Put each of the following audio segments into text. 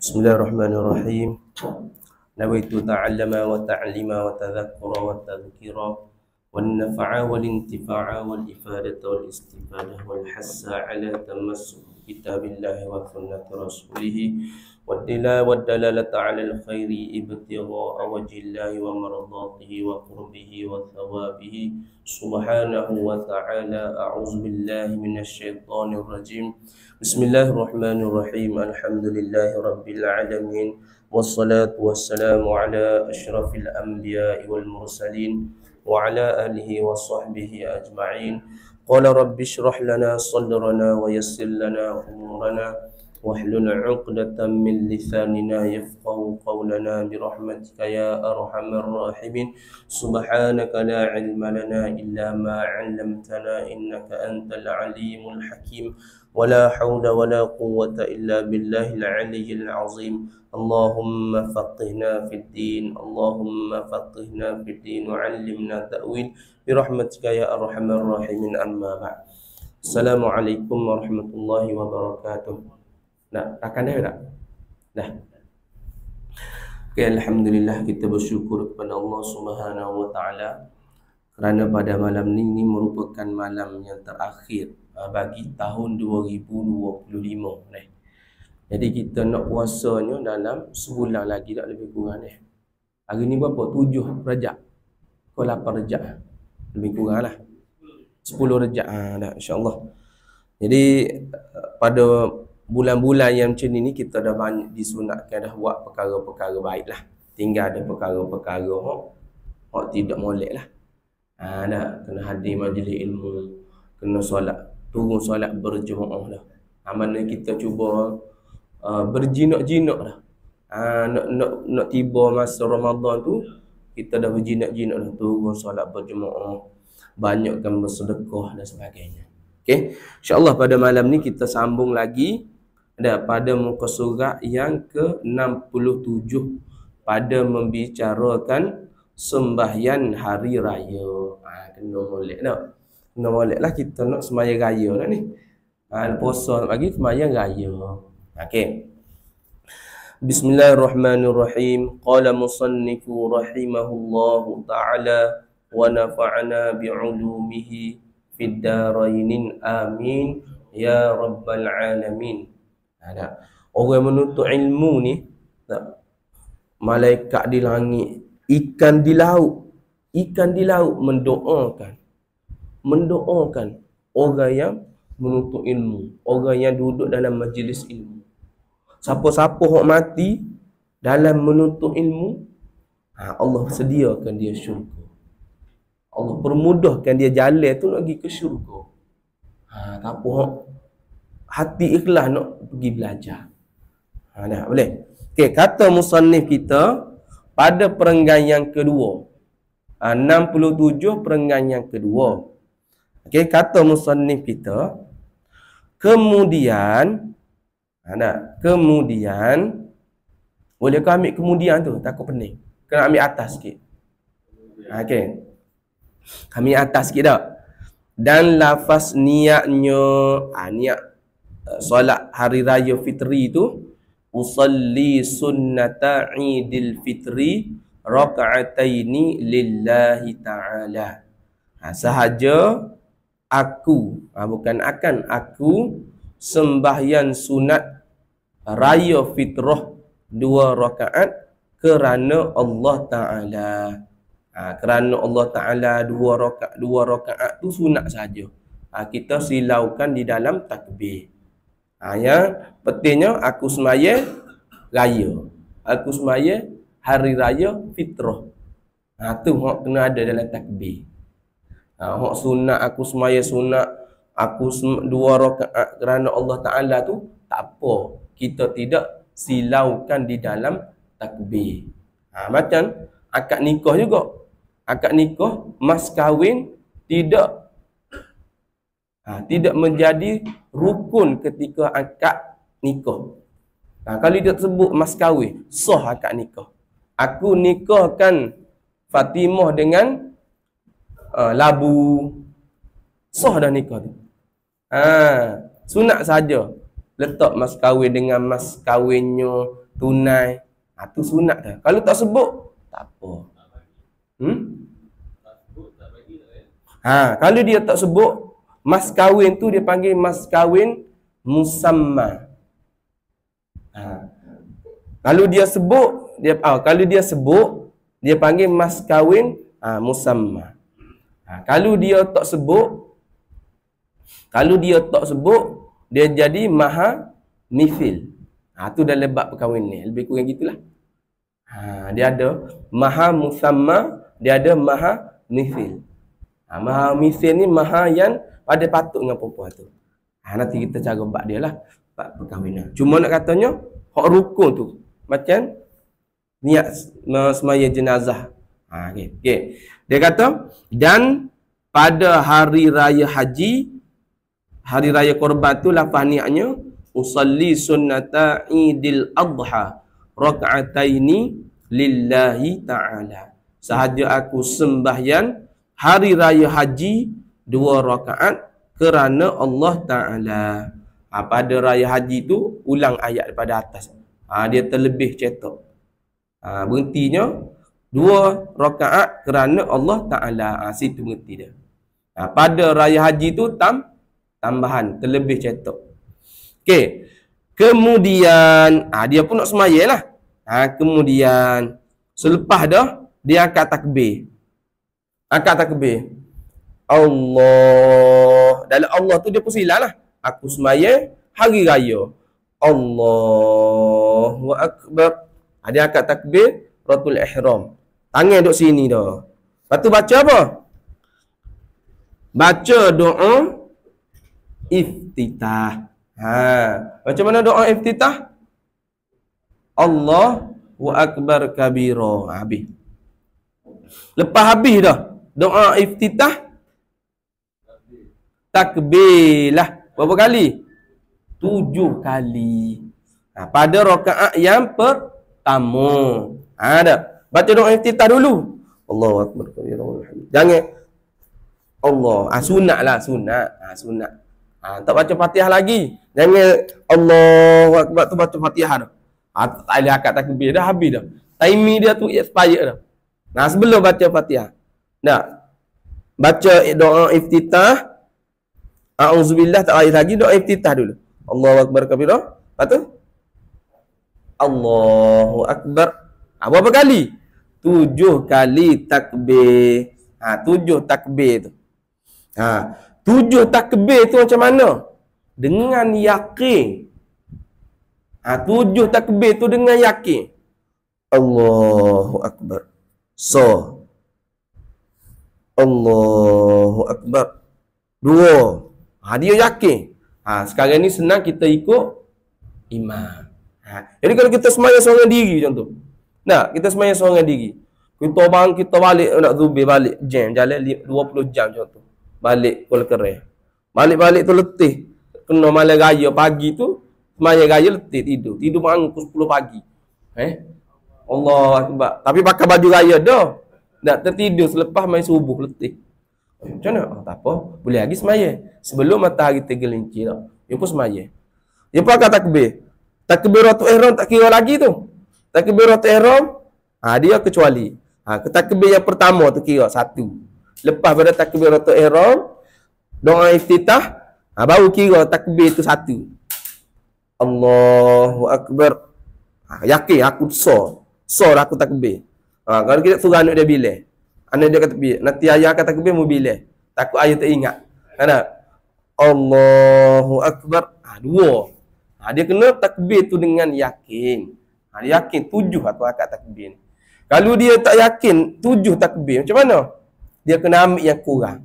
Bismillahirrahmanirrahim. Nawaitu ta'allama wa ta'lima wa tadhakkura wa tadhkira wan nafa'a wal intifa'a wal ifadata wal istifadah wal hassa ala tamassuk kitabillahi wa sunnati rasulih wad dalalata ala al khairi ibtigha'a wajhillahi wa mardatihi wa qurbihi wa thawabihi subhanahu wa ta'ala. A'udzu billahi minasy syaithanir rajim. Bismillahirrahmanirrahim. Alhamdulillahi rabbil alamin. Wassalatu wassalamu ala asyrafil anbiya'i wal mursalin wa ala alihi wa sahbihi ajma'in. Qala rabbi shrah lana sadrana wa yassir lana umurana wahlul 'uqdatam min lisanina yafqahu qawlana birahmatika ya arhamar rahimin. Subhanaka la 'ilma lana illa ma 'allamtana innaka antal alimul hakim. ولا حول ولا قوة إلا بالله العلي العظيم. اللهم فقهنا في الدين اللهم فقهنا في الدين وعلمنا تأويل برحمتك يا أرحم الراحمين. أما بعد. Assalamualaikum warahmatullahi wabarakatuh. Nah, akan dah tak? Dah. Okay, alhamdulillah, kita bersyukur kepada Allah Subhanahu wa taala kerana pada malam ini merupakan malam yang terakhir bagi tahun 2025 ni. Jadi kita nak puasanya dalam sebulan lagi, tak lebih kurang ni. Hari ni berapa? 7 Rejab ke 8 Rejab, lebih kurang lah 10 Rejab dah, insyaAllah. Jadi pada bulan-bulan yang macam ni kita dah banyak disunatkan dah buat perkara-perkara baik lah. Tinggal ada perkara-perkara hak tidak molek lah. Dah kena hadir majlis ilmu, kena solat, turun solat berjemaah dah. Mana kita cuba berjinak-jinak dah. Nak tiba masa Ramadan tu kita dah berjinak-jinak dah, turun solat berjemaah, banyakkan bersedekah dan sebagainya. Okey, insya-Allah pada malam ni kita sambung lagi pada muka surat yang ke-67 pada membicarakan sembahyang hari raya. Kena molek tak? Kena molek lah, kita nak sembahyang raya lah ni. Puasa nak bagi sembahyang raya. Okey. Bismillahirrahmanirrahim. Qala musannifu rahimahullahu ta'ala wa nafa'ana bi'ulumihi fid darainin amin ya rabbal alamin. Ada orang menuntut ilmu ni tak? Malaikat di langit, ikan di laut mendoakan orang yang menuntut ilmu, orang yang duduk dalam majlis ilmu. Siapa-siapa hok mati dalam menuntut ilmu, Allah sediakan dia syurga. Allah permudahkan dia jalan tu nak pergi ke syurga. Siapa hok hati ikhlas nak pergi belajar. Dah boleh. Okey, kata musannif kita pada perenggan yang kedua, 67 perenggan yang kedua. Okey, kata musannif kita, kemudian boleh kau ambil kemudian tu, takut pening. Kena ambil atas sikit. Okey, ambil atas sikit tak? Dan lafaz niatnya, niat solat hari raya fitri tu, usalli sunnata idil fitri raka'ataini lillahi ta'ala. Sahaja aku, bukan akan aku sembahyang sunat raya fitrah 2 rakaat kerana Allah Ta'ala. Kerana Allah Ta'ala 2 rakaat tu sunat saja. Kita silaukan di dalam takbir. Yang pentingnya aku sembahyang raya, aku sembahyang hari raya fitrah. Tu hak kena ada dalam takbir. Hak sunat aku sembahyang sunat aku 2 rakaat kerana Allah Ta'ala tu tak apa, kita tidak silaukan di dalam takbir. Macam akad nikah juga. Akad nikah, mas kahwin tidak menjadi rukun ketika akad nikah. Kalau dia sebut mas kahwin, sah akad nikah. Aku nikahkan Fatimah dengan labu, sah dah nikah tu. Sunat saja. Letak mas kahwin dengan mas kahwinnya, tunai. Tu sunat dah. Kalau tak sebut, tak apa. Kalau dia tak sebut, mas kahwin tu dia panggil mas kahwin musamma. Kalau dia sebut, dia panggil mas kahwin musamma. Kalau dia tak sebut, dia jadi maha mithil. Tu dalam bab perkahwin ni. Lebih kurang gitulah. Dia ada maha musamma, dia ada maha mithil. Maha mithil ni maha yang pada patut dengan perempuan tu. Nanti kita cara bab dia lah. Bab perkahwinan. Cuma nak katanya, hak rukun tu. Macam niat semaya jenazah. Okay. Dia kata, dan pada hari raya haji, hari raya korban tu lafaz niatnya, usalli sunnata idil adha raka'ataini lillahi ta'ala. Sahaja aku sembahyang hari raya haji 2 rakaat kerana Allah Ta'ala. Pada raya haji tu ulang ayat daripada atas. Dia terlebih cetok. Berhentinya 2 rakaat kerana Allah Ta'ala. Situ berhenti dia. Pada raya haji tu tambahan terlebih cetok. Okey. Kemudian dia pun nak semaya lah. Kemudian selepas dah dia angkat takbir. Allah. Dalam Allah tu dia pun silah lah. Aku semaya hari raya. Allahu Akbar. Dia angkat takbir ratul ihram. Tangan duduk sini dah. Lepas tu baca apa? Baca doa iftitah. Macam mana doa iftitah? Allahu Akbar kabira. Habis. Lepas habis dah doa iftitah, takbir lah. Berapa kali? 7 kali. Pada rakaat yang pertama. Dah. Baca doa iftitah dulu. Allahu Akbar kabira. Jangan Allah. Sunat lah. Sunat. Tak baca Fatihah lagi. Jangan Allahu Akbar tu baca Fatihah dah. Tak boleh akad takbir dah, habis dah. Timing dia tu expired dah. Sebelum baca Fatihah. Baca doa iftitah. A'udzubillah, tak payah lagi, doa iftitah dulu. Allahu Akbar kabira. Lepas tu Allahu Akbar. Berapa kali? 7 kali takbir. 7 takbir tu. 7 takbir tu macam mana? Dengan yakin. 7 takbir tu dengan yakin. Allahu Akbar. Allahu Akbar. 2. Dia yakin. Sekarang ni senang kita ikut imam. Jadi kalau kita sembahyang seorang diri contoh. Kita sembahyang seorang diri. Kita balik nak zubir balik jam jalan 20 jam contoh. Balik Kuala Kerai. Balik-balik tu letih. Kena malam raya pagi tu, sembahyang raya letih tidur. Tidur bangun pukul 10 pagi. Allah Akbar. Tapi pakai baju raya dah. Nak tertidur selepas main subuh letih. Macam mana? Tak apa. Boleh lagi sembahyang. Sebelum matahari tergelincir dah. Dia pun sembahyang. Dia pun akan takbir. Takbiratul ihram tak kira lagi tu. Takbiratul ihram, dia kecuali. Takbir yang pertama tu kira 1. Lepas pada takbiratul ihram, doa iftitah, baru kira takbir tu 1. Allahu Akbar. Yakin aku dah aku takbir. Kalau kita suruh anak dia bilang. Anak dia kata takbir. Nanti ayah akan takbir mu bilang. Takut ayah tak ingat. Allahu Akbar. 2. Dia kena takbir tu dengan yakin. Dia yakin 7 aku angkat takbir ni. Kalau dia tak yakin 7 takbir, macam mana? Dia kena ambil yang kurang.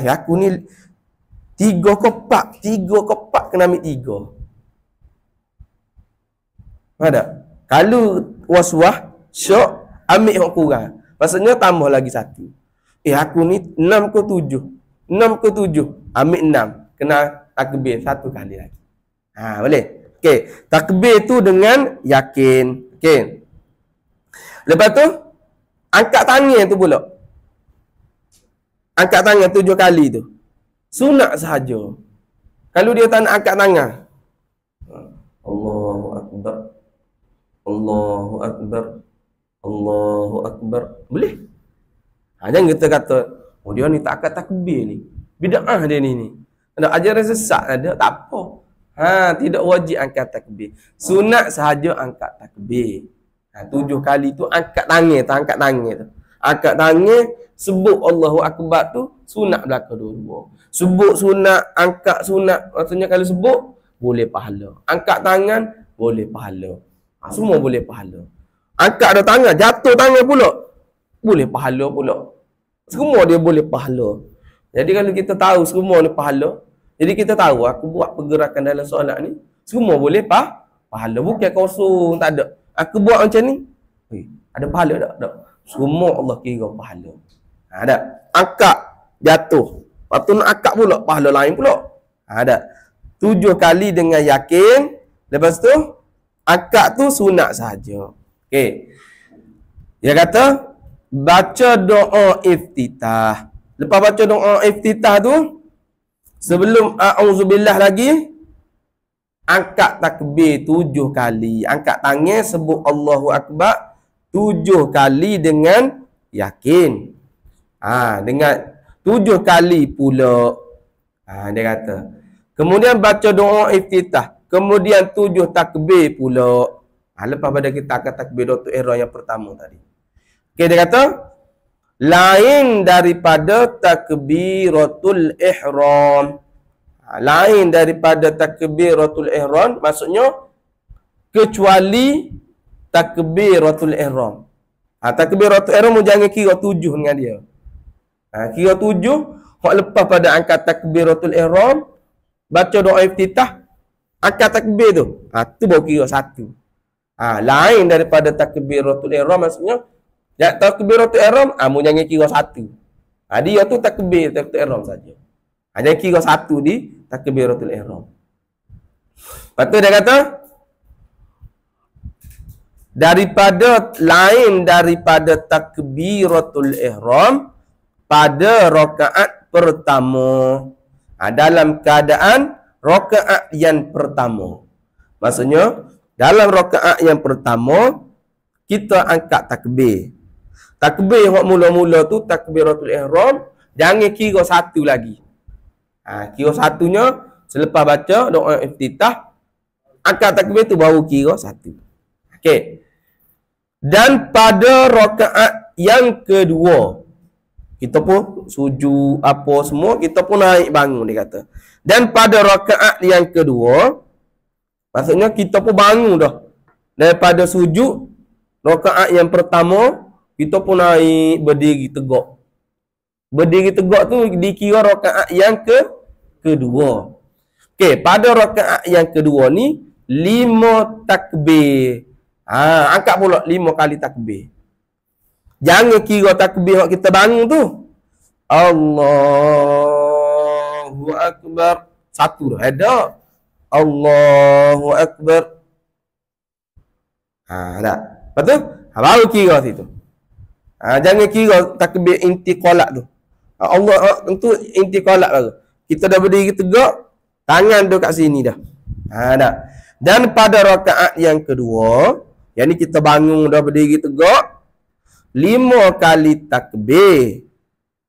Aku ni 3 ke 4. 3 ke 4 kena ambil 3. Ada? Kalau was-was, syok, ambil yang kurang. Maksudnya tambah lagi 1. Aku ni 6 ke 7. 6 ke 7. Ambil 6. Kena takbir 1 kali lagi. Boleh? Okey. Takbir tu dengan yakin. Okey. Lepas tu, angkat tangan tu pula. Angkat tangan 7 kali tu. Sunat sahaja. Kalau dia tak nak angkat tangan. Allahu Akbar. Allahu Akbar, Allahu Akbar. Boleh? Jangan kita kata, oh dia ni tak akan takbir ni. Bid'ah dia ni. Ada ajaran sesat ada, tak apa. Tidak wajib angkat takbir. Sunat sahaja angkat takbir. 7 kali tu angkat tangan tu, angkat tangan tu. Angkat tangan, sebut Allahu Akbar tu, sunat belaka dua-dua. Sebut sunat, angkat sunat. Maksudnya kalau sebut, boleh pahala. Angkat tangan, boleh pahala. Semua boleh pahala. Angkat ada tangan, jatuh tangan pula, boleh pahala pula. Semua dia boleh pahala. Jadi kalau kita tahu semua ni pahala, jadi kita tahu aku buat pergerakan dalam solat ni, semua boleh pahala. Bukan kosong, tak ada. Aku buat macam ni, ada pahala tak? Tak. Semua Allah kira pahala. Ada. Angkat, jatuh. Lepas tu nak angkat pula, pahala lain pula. Ada. 7 kali dengan yakin. Lepas tu, angkat tu sunat sahaja. Okey. Dia kata, baca doa iftitah. Lepas baca doa iftitah tu, sebelum a'udzubillah lagi, angkat takbir 7 kali. Angkat tangan, sebut Allahu Akbar 7 kali dengan yakin. Dengan 7 kali pula. Dia kata. Kemudian baca doa iftitah. Kemudian 7 takbir pula. Lepas pada kita akan takbiratul ihram yang pertama tadi. Okey, dia kata, lain daripada takbiratul ihram. Lain daripada takbiratul ihram, maksudnya kecuali takbiratul ihram. Takbiratul ihram jangan kira 7 dengan dia. Kira 7, hak lepas pada angkat takbiratul ihram, baca doa iftitah, angkat takbir tu. Tu baru kira 1. Lain daripada takbiratul ihram, maksudnya takbiratul ihram, jangan kira 1. Dia tu takbiratul ihram saja. Jangan kira 1 di takbiratul ihram. Lepas tu dia kata, lain daripada takbiratul ihram pada rakaat pertama. Dalam keadaan rakaat yang pertama. Maksudnya, dalam rakaat yang pertama, kita angkat takbir. Takbir yang mula-mula tu, takbiratul ihram, jangan kira 1 lagi. Kira 1-nya, selepas baca doa iftitah, angkat takbir tu baru kira 1. Okey. Dan pada rakaat yang kedua, kita pun sujud apa semua, kita pun naik bangun, dia kata. Dan pada rakaat yang kedua, maksudnya kita pun bangun dah. Daripada sujud, rakaat yang pertama, kita pun naik berdiri tegak. Berdiri tegak tu dikira rakaat yang kedua. Okey, pada rakaat yang kedua ni, 5 takbir. Angkat pula 5 kali takbir. Jangan kira takbir yang kita bangun tu. Allahu Akbar. 1 dah. Ada. Allahu Akbar. Tak. Lepas tu, baru kira situ. Jangan kira takbir intiqalat tu. Allah tentu intiqalat baru. Kita dah berdiri tegak, tangan tu kat sini dah. Tak. Dan pada rakaat yang kedua, yang ni kita bangun dah berdiri tegak, 5 kali takbir.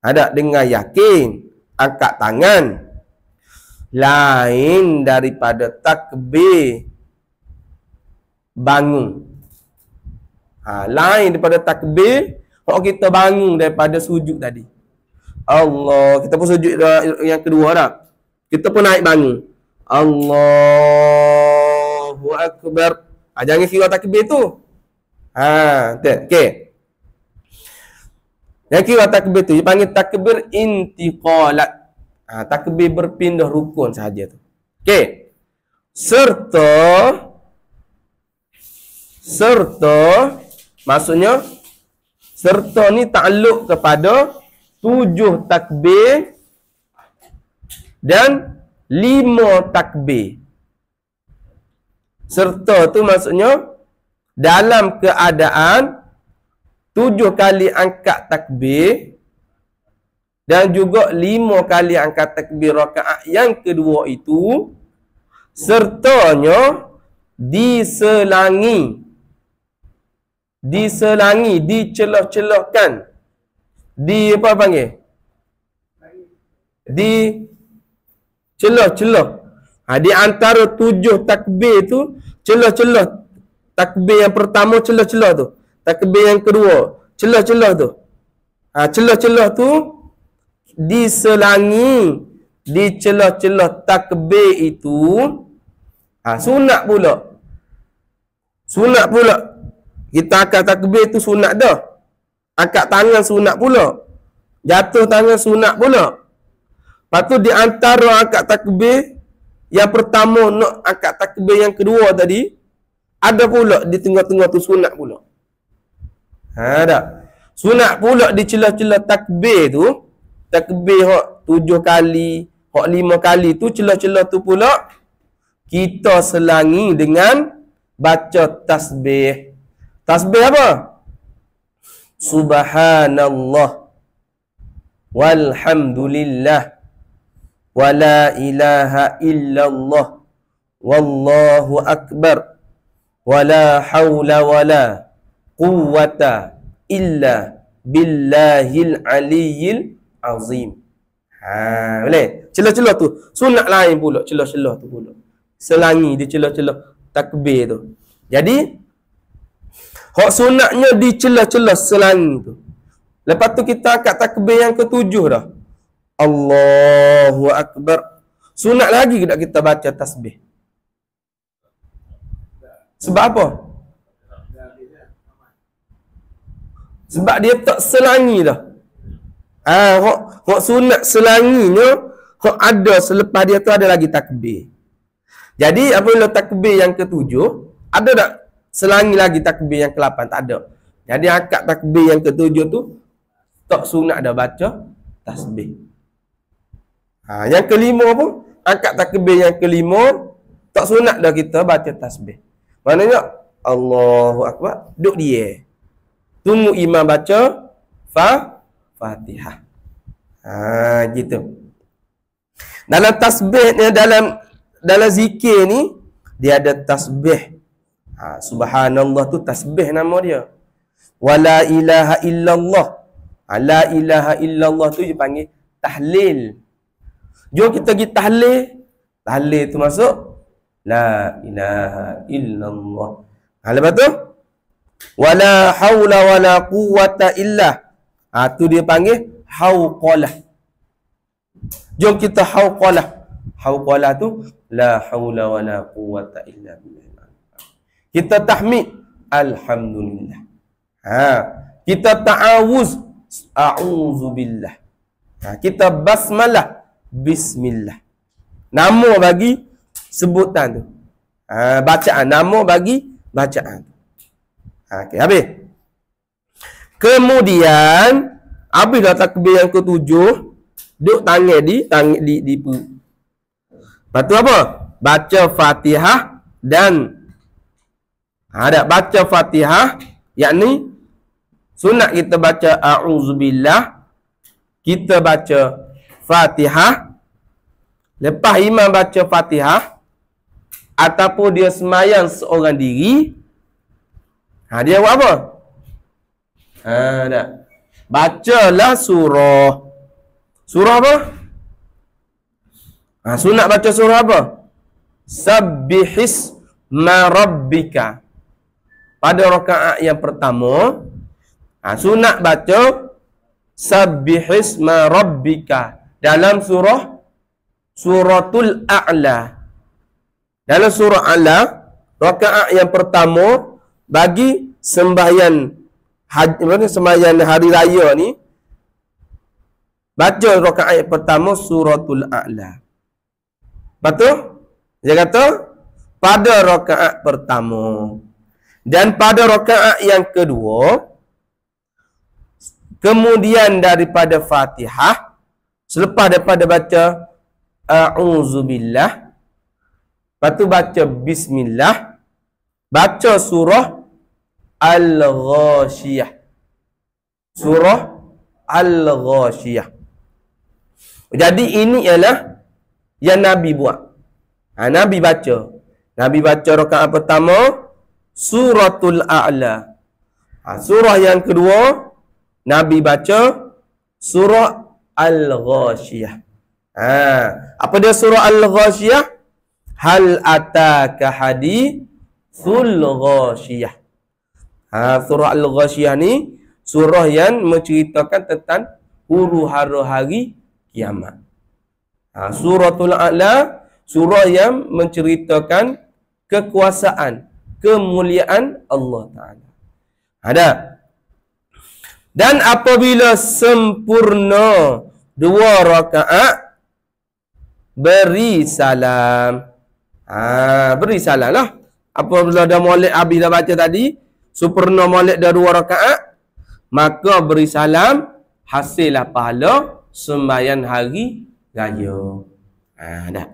Ada dengan yakin, angkat tangan. Lain daripada takbir bangun. Lain daripada takbir kalau kita bangun daripada sujud tadi. Allah, kita pun sujud yang kedua dah. Kita pun naik bangun. Allahu Akbar. Jangan kira takbir tu. Okey. Yang kira takbir tu dipanggil takbir intiqalat. Takbir berpindah rukun sahaja tu. Okey. Serta maksudnya serta ni takluk kepada 7 takbir dan 5 takbir. Serta tu maksudnya dalam keadaan 7 kali angkat takbir dan juga 5 kali angkat takbir rakaat yang kedua itu, sertanya diselangi diselangi, dicelah-celahkan, di apa panggil? Di celah-celah. Di antara 7 takbir tu, celah-celah. Takbir yang pertama celah-celah tu. Takbir yang kedua, celah-celah tu. Celah-celah tu diselangi di celah-celah takbir itu. Sunat pula. Sunat pula. Kita angkat takbir tu sunat dah. Angkat tangan sunat pula. Jatuh tangan sunat pula. Lepas tu di antara angkat takbir yang pertama nak angkat takbir yang kedua tadi, ada pula di tengah-tengah tu sunat pula. Ada. Sunat pula di celah-celah takbir tu, takbir hak 7 kali, hak 5 kali tu, celah-celah tu pula kita selangi dengan baca tasbih. Tasbih apa? Subhanallah walhamdulillah wala ilaha illallah wallahu akbar wala hawla wala quwwata illa billahil aliyyil azim. Boleh? Celah-celah tu sunat lain pula, celah-celah tu pula. Selangi di celah-celah takbir tu. Jadi hak sunatnya di celah-celah selangi tu. Lepas tu kita angkat takbir yang ke-7 dah. Allahu akbar. Sunat lagi tak kita baca tasbih? Sebab apa? Sebab dia tak selangi dah. Hak sunat selanginya, hak ada selepas dia tu ada lagi takbir. Jadi apabila takbir yang ke-7, ada tak selangi lagi takbir yang ke-8? Tak ada. Jadi angkat takbir yang ke-7 tu tak sunat dah baca tasbih. Yang ke-5 pun angkat takbir yang ke-5 tak sunat dah kita baca tasbih. Maknanya Allahu akbar, duduk dia. Tunggu imam baca Fatihah. Gitu. Dalam tasbih ni, dalam zikir ni dia ada tasbih. Subhanallah tu tasbih nama dia. Wala ilaha illallah. La ilaha illallah tu dipanggil tahlil. Jom kita pergi tahlil. Tahlil tu masuk la ilaha illallah. Lepas tu wala haula wala quwwata illa. Tu dia panggil hauqalah. Jom kita hauqalah. Hauqalah tu la haula wala quwwata illa billah. Kita tahmid alhamdulillah. Kita ta'awuz a'udzubillah. Kita basmalah bismillah. Nama bagi sebutan tu. Bacaan nama bagi bacaan. Okey, habis. Kemudian habis dah takbir yang ke-7, duduk tangan di lepas tu apa? Baca Fatihah dan ada baca Fatihah, yakni sunat kita baca a'udzubillah, kita baca Fatihah. Lepas imam baca Fatihah ataupun dia semayang seorang diri, dia buat apa? Bacalah surah. Surah apa? Sunat baca surah apa? Sabbihisma rabbika. Pada rakaat yang pertama, sunat baca Sabbihisma rabbika dalam suratul A'la. Dalam surah A'la, rakaat yang pertama bagi sembahyang hari raya ni, baca rakaat yang pertama suratul A'la. Lepas tu dia kata pada rakaat pertama dan pada rakaat yang kedua, kemudian daripada Fatihah, selepas daripada baca a'udzubillah, lepas tu baca bismillah, baca surah Al-Ghashiyah. Surah Al-Ghashiyah. Jadi ini ialah yang Nabi buat. Nabi baca rakaat pertama suratul A'la. Surah yang kedua Nabi baca surah Al-Ghashiyah. Apa dia surah Al-Ghashiyah? Hal ataka hadithul ghashiyah. Surah Al-Ghashiyah ni surah yang menceritakan tentang huru-hara hari kiamat. Suratul A'la, surah yang menceritakan kekuasaan, kemuliaan Allah Ta'ala. Ada. Dan apabila sempurna 2 rakaat, beri salam. Beri salam lah. Apabila dah molek habis dah baca tadi, sempurna molek dah 2 rakaat, maka beri salam, hasillah pahala sembahyang hari raya. Dah.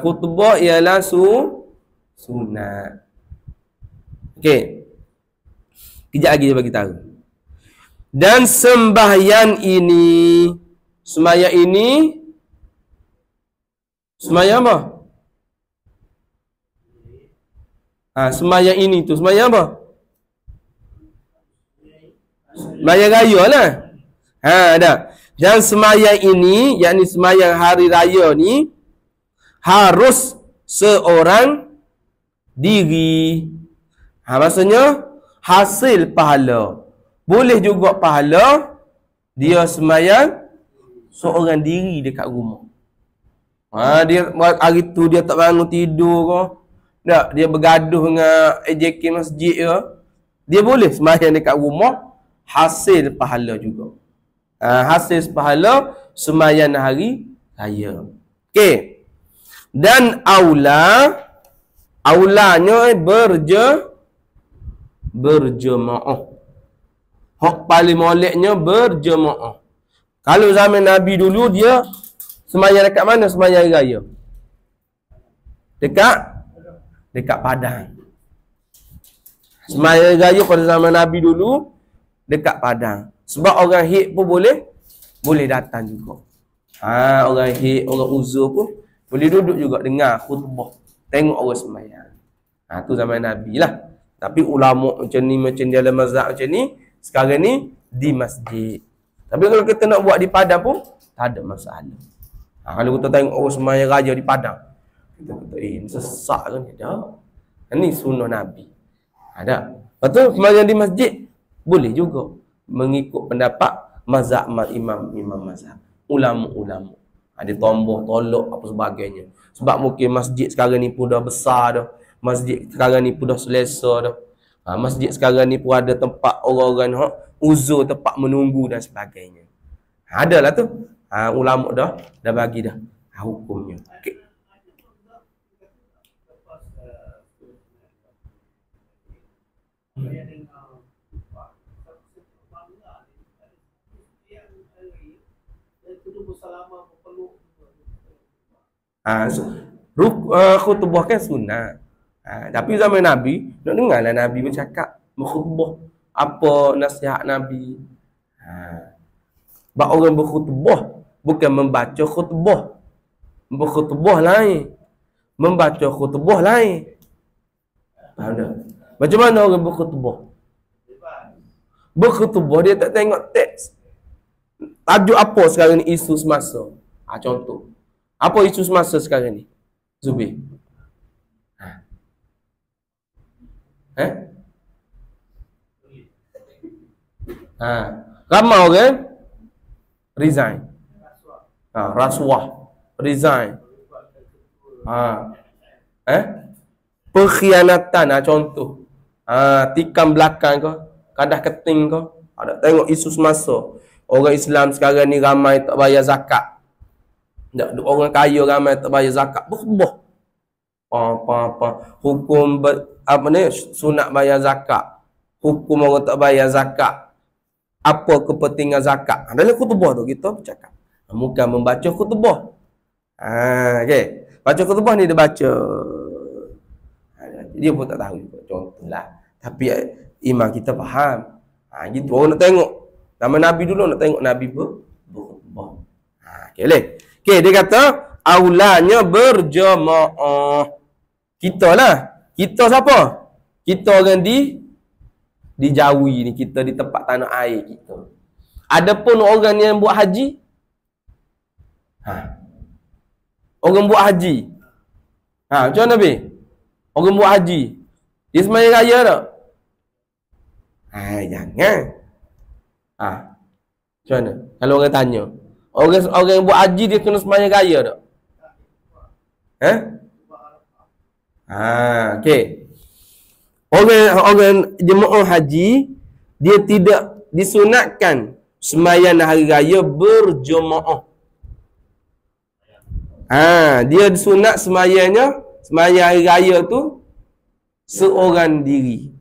Khutbah ialah sunat. Okey. Kejap lagi dia bagi tahu. Dan sembahyang ini, sembahyang apa? Sembahyang ini tu sembahyang apa? Sembahyang raya lah. Ada. Dan sembahyang ini, yakni sembahyang hari raya ni, harus seorang diri. Maksudnya hasil pahala. Boleh juga pahala dia sembahyang seorang diri dekat rumah. Dia hari tu dia tak bangun tidur ke, tak, dia bergaduh dengan AJK masjid ke, dia boleh sembahyang dekat rumah, hasil pahala juga. Hasil pahala sembahyang hari raya. Okey. Dan aulanya berjemaah. Hak paling moleknya berjemaah. Kalau zaman Nabi dulu dia sembahyang dekat mana sembahyang raya? Dekat padang. Sembahyang raya pada zaman Nabi dulu dekat padang. Sebab orang hid pun boleh datang juga. Orang hid, orang uzur pun boleh duduk juga dengar khutbah, tengok orang sembahyang. Tu zaman Nabi lah. Tapi ulama macam ni, macam dalam mazhab macam ni, sekarang ni di masjid. Tapi kalau kita nak buat di padang pun tak ada masalah. Kalau kita tengok orang sembahyang raya di padang, kita kata, ni sesak kan? Tak. Ini sunnah Nabi. Ada. Lepas tu sembahyang di masjid boleh juga mengikut pendapat mazhab imam mazhab, ulama-ulama. Ada tombol, tolok apa sebagainya. Sebab mungkin masjid sekarang ni pun dah besar dah. Masjid sekarang ni pun dah selesa dah. Masjid sekarang ni pun ada tempat orang-orang uzur, tempat menunggu dan sebagainya. Adalah tu. Ulama dah bagi dah hukumnya. Okay. Khutbah kan sunat. Tapi zaman Nabi, nak dengarlah Nabi bercakap, berkhutbah. Apa nasihat Nabi? Sebab orang berkhutbah bukan membaca khutbah. Berkhutbah lain, membaca khutbah lain. Faham tak? Macam mana orang berkhutbah? Berkhutbah dia tak tengok teks. Tajuk apa sekarang ni isu semasa? Contoh. Apa isu semasa sekarang ni? Zubir. Ramai orang resign. Rasuah. Resign. Perkhianatan contoh. Tikam belakang ke, kadah keting ke. Ada tengok isu semasa. Orang Islam sekarang ni ramai tak bayar zakat. Orang kaya ramai tak bayar zakat. Berkhutbah. Hukum sunat bayar zakat. Hukum orang tak bayar zakat. Apa kepentingan zakat? Dalam khutbah tu kita bercakap. Bukan membaca khutbah. Okay. Baca khutbah ni dia baca. Dia pun tak tahu juga. Contohlah. Tapi imam kita faham. Gitu orang nak tengok. Nama Nabi dulu nak tengok Nabi berkhutbah. Okay, boleh? Okay, dia kata aulanya berjemaah. Kita lah. Kita siapa? Kita orang di Jawi ni, kita di tempat tanah air kita. Adapun orang yang buat haji, orang buat haji, macam mana be? Orang buat haji, dia sembahyang raya tak? Jangan. Macam mana? Kalau orang tanya, orang yang buat haji dia kena sembahyang raya tak? Okey. Orang jemaah haji, dia tidak disunatkan sembahyang hari raya berjemaah. Dia disunat sembahyangnya, sembahyang hari raya tu seorang diri.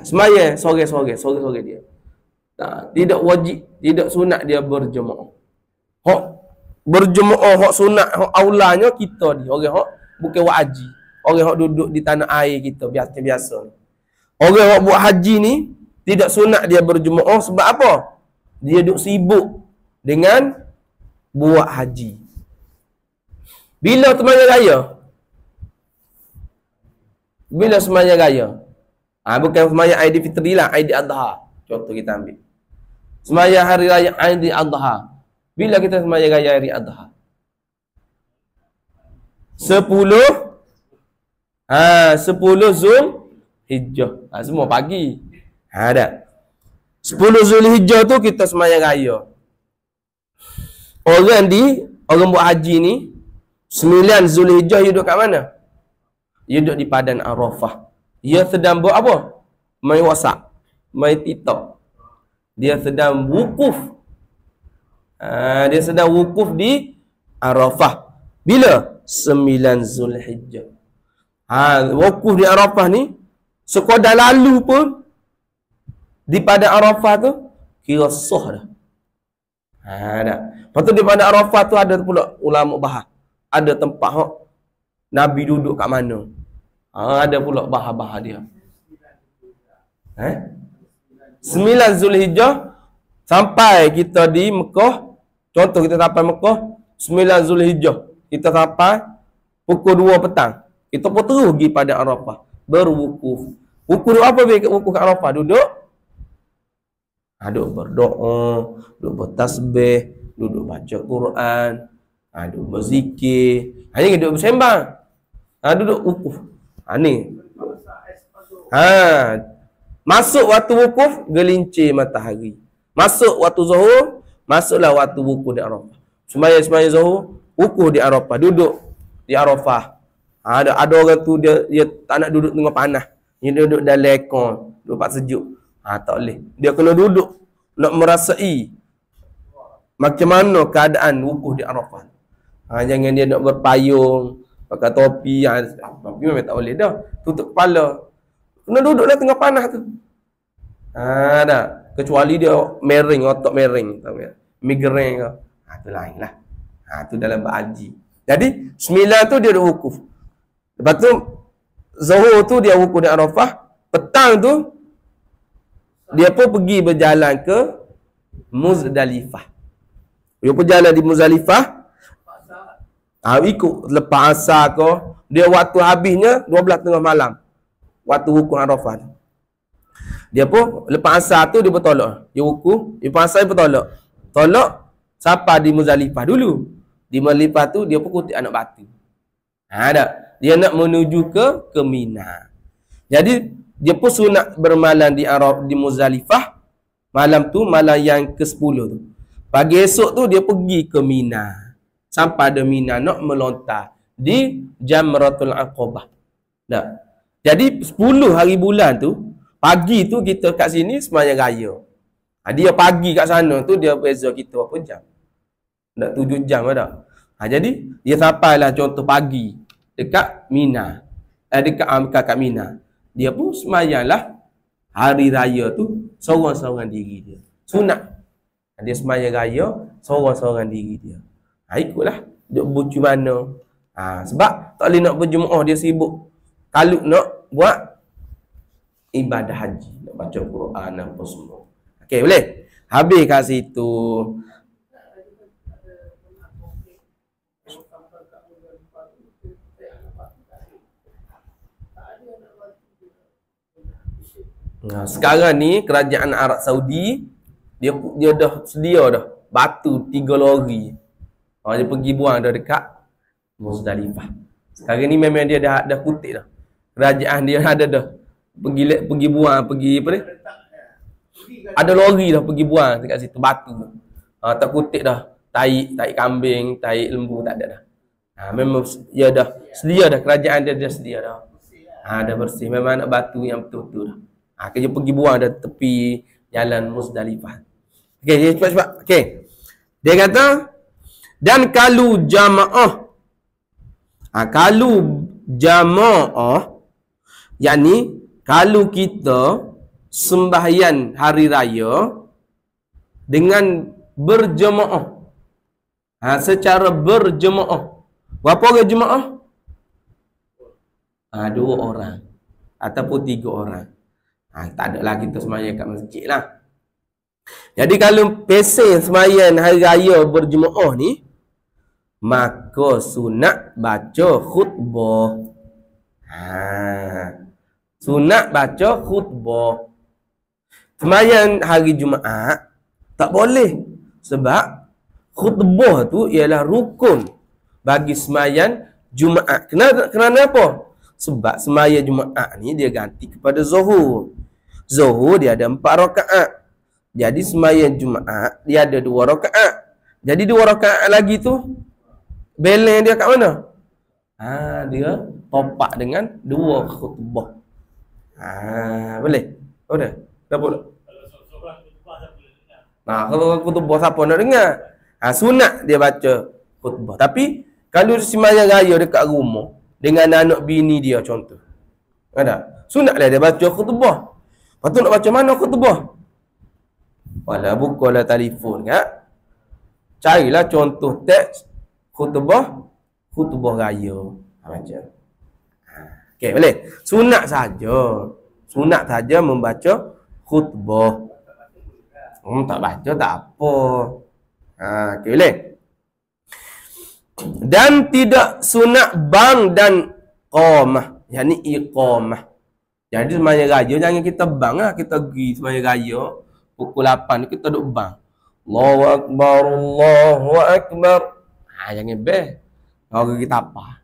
Sembahyang sore-sore dia. Tidak wajib, tidak sunat dia berjemaah. Hak berjemaah, hak sunat, hak aulanya kita ni, orang hak bukan buat haji. Orang yang duduk di tanah air kita biasa-biasa. Orang yang buat haji ni tidak sunat dia berjemaah sebab apa? Dia duduk sibuk dengan buat haji. Bila sembahyang raya? Bila sembahyang raya? Bukan sembahyang Aidilfitri lah, Aidil-Adha. Contoh kita ambil. Sembahyang hari raya Aidil-Adha. Bila kita sembahyang raya Aidil-Adha? 10 Zulhijjah. Semua pagi. Dah. 10 Zulhijjah tu kita sembahyang raya. Orang buat haji ni 9 Zulhijjah dia duduk kat mana? Dia duduk di Padang Arafah. Dia sedang buat apa? Main WhatsApp, main TikTok. Dia sedang wukuf. Dia sedang wukuf di Arafah. Bila? 9 Zulhijjah. Wukuf di Arafah ni, sekadar lalu pun di Padang Arafah tu kira sah dah. Dah. Lepas tu di Padang Arafah tu ada pula ulama bahas. Ada tempat Nabi duduk kat mana. Ada pula bahas-bahas dia. 9 Zulhijjah sampai kita di Mekah. Contoh kita sampai Mekah 9 Zulhijjah. Kita sampai pukul 2 petang. Kita pun terus pergi pada Arafah, berwukuf. Wukuf apa wukuf kat Arafah? Duduk berdoa, duduk bertasbih, duduk baca Quran, duduk berzikir. Hanya duduk bersembang. Duduk wukuf. Ni. Masuk waktu wukuf, gelincir matahari. Masuk waktu zuhur, masuklah waktu wukuf di Arafah. Sembahyang zuhur, wukuf di Arafah, duduk di Arafah. Ada orang tu dia tak nak duduk tengah panas. Dia duduk dalam aircon, duduk pak sejuk. Tak boleh. Dia kena duduk nak merasai macam mana keadaan wukuf di Arafah. Jangan dia nak berpayung, pakai topi. Topi memang tak boleh dah. Tutup kepala. Kena duduklah tengah panas tu. Dah. Kecuali dia mering, otak mering. Migrain ke. Tu lain lah. Tu dalam berhaji. Jadi, 9 tu dia duduk wukuf. Lepas tu, Zuhur tu dia wukuf di Arafah. Petang tu, dia pun pergi berjalan ke Muzdalifah. Dia berjalan di Muzdalifah. Ikut lepas asar ke. Dia waktu habisnya 12 tengah malam. Waktu wukuf Arafah tu. Dia pun lepas asar tu dia bertolak. Dia wukuf, lepas asar dia bertolak. Tolak sampai di Muzdalifah dulu. Di Muzdalifah tu dia pun kutip anak batu. Dah. Dia nak menuju ke Mina. Jadi dia pun sunat bermalam di Muzdalifah. Malam tu malam yang ke-10 tu. Pagi esok tu dia pergi ke Mina. Sampai ada Mina nak melontar di Jamratul Aqabah. Dah. Jadi 10 hari bulan tu, pagi tu kita kat sini sembahyang raya. Dia pagi kat sana tu dia beza kita berapa jam? Nak 7 jam ada. Jadi dia sampailah contoh pagi dekat Mina. Dekat Mina. Dia pun sembahyanglah hari raya tu seorang-seorang diri dia. Sunat. Dia sembahyang raya seorang-seorang diri dia. Ikutlah duk bucu mana. Sebab tak boleh nak berjemaah, dia sibuk. Kalau nak buat ibadah haji, nak baca Quran apa semua. Okey, boleh? Habis kat situ. Sekarang ni kerajaan Arab Saudi dia dah sedia dah batu 3 lori. Dia pergi buang dah dekat Muzdalifah. Sekarang ni memang dia dah kutip dah. Kerajaan dia ada dah pergi buang, pergi apa ni? Ada lori dah pergi buang dekat situ batu. Tak kutip dah. Tai kambing, tai lembu tak ada dah. Memang dia dah sedia dah, kerajaan dia dah sedia dah. Dah bersih. Memang nak batu yang betul-betul dah. Kerja pergi buang dah tepi jalan Muzdalifah. Okey, cepat-cepat. Okey. Dia kata, dan kalau jamaah yakni kalau kita sembahyang hari raya dengan berjemaah, secara berjemaah. Berapa orang jemaah? 2 orang ataupun 3 orang. Tak ada lah kita sembahyang kat masjid lah. Jadi kalau pesen sembahyang hari raya berjemaah ni, maka sunat baca khutbah. Sunat baca khutbah. Sembahyang hari Jumaat tak boleh, sebab khutbah tu ialah rukun bagi sembahyang Jumaat. Kerana apa? Sebab sembahyang Jumaat ni dia ganti kepada Zuhur. Zuhur dia ada 4 rakaat. Jadi sembahyang Jumaat dia ada 2 rakaat. Jadi 2 rakaat lagi tu balance dia kat mana? Dia topak dengan 2 khutbah. Boleh? Boleh? Dah boleh? Kalau khutbah siapa nak dengar? Sunat dia baca khutbah. Tapi kalau sembahyang raya dekat rumah dengan anak bini dia contoh, sunatlah dia baca khutbah. Lepas tu nak baca mana khutbah? Bukalah telefon kan? Carilah contoh teks khutbah raya. Baca. Okey, boleh? Sunat saja membaca khutbah. Tak baca tak apa. Okey, boleh? Dan tidak sunat bang dan qamah, yakni iqamah. Jadi sembahyang raya jangan kita bang lah. Kita pergi sembahyang raya pukul 8 kita duduk bang. Allahu akbar, Allahu akbar. Jangan best. Orang kita apa?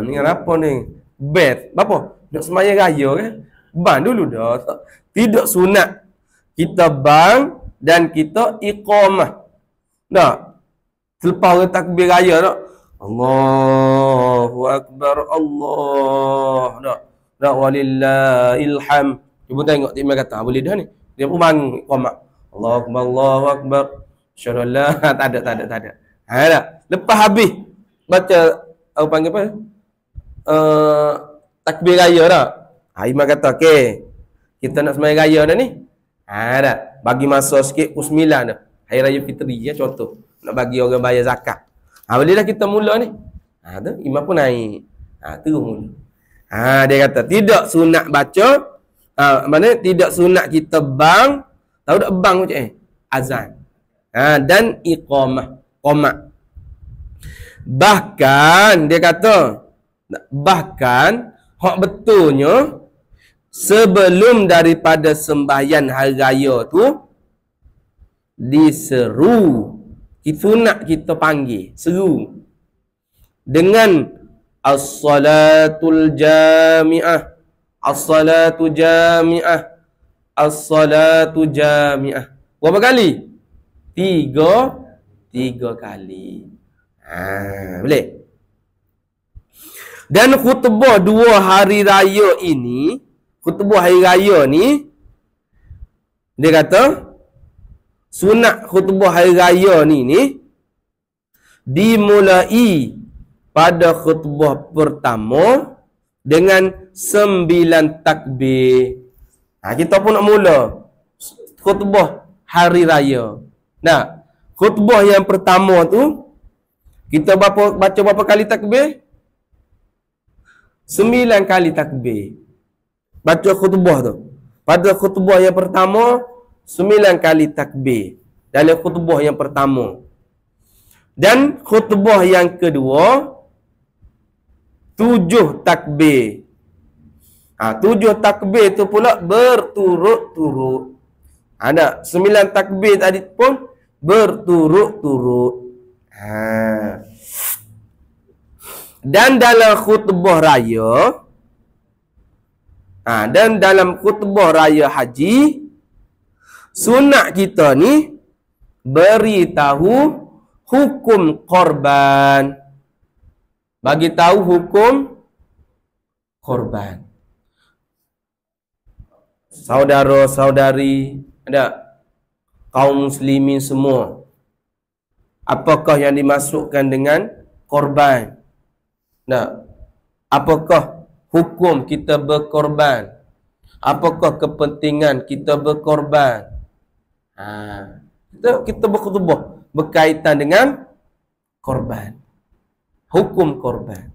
Ni apa ni? Best. Apa? Nak sembahyang raya kan? Bang dulu dah. Tidak sunat kita bang dan kita iqamah. Selepas takbir raya tak? Allahu akbar, Allah. Walillahil hamd. Cuba tengok timah kata boleh dah ni. Dia pun bangun iqamah. Allahu akbar, Allahu akbar. Syarallah. Tak ada. Lepas habis baca panggil apa? Takbir raya dah. Imam kata, okey. Kita nak sembahyang raya dah ni. Dah. Bagi masa sikit pukul 9 dah. Hari raya fitri ya contoh. Nak bagi orang bayar zakat. Boleh dah kita mula ni. Tu imam pun naik. Terus mula. Dia kata tidak sunat baca, mana tidak sunat kita bang, tahu tak bang macam azan. Dan iqamah, qomat. Bahkan dia kata hak betulnya sebelum daripada sembahyang hari raya tu diseru. Sunat kita panggil, seru dengan as-salatul jami'ah, as-salatu jami'ah, as-salatu jami'ah. Berapa kali? 3 kali. Boleh? Dan khutbah 2 hari raya ini, khutbah hari raya ni, dia kata sunat khutbah hari raya ni dimulai pada khutbah pertama dengan 9 takbir. Kita pun nak mula khutbah hari raya. Khutbah yang pertama tu kita baca berapa kali takbir? 9 kali takbir. Baca khutbah tu. Pada khutbah yang pertama 9 kali takbir dalam khutbah yang pertama. Dan khutbah yang kedua 7 takbir. 7 takbir tu pula berturut-turut. Ada 9 takbir tadi pun berturut-turut. Dan dalam khutbah raya, dan dalam khutbah raya haji, sunat kita ni beritahu hukum korban. Bagi tahu hukum korban. Saudara-saudari, ada kaum muslimin semua, apakah yang dimasukkan dengan korban? Apakah hukum kita berkorban? Apakah kepentingan kita berkorban? Kita berkhutbah berkaitan dengan korban. Hukum korban.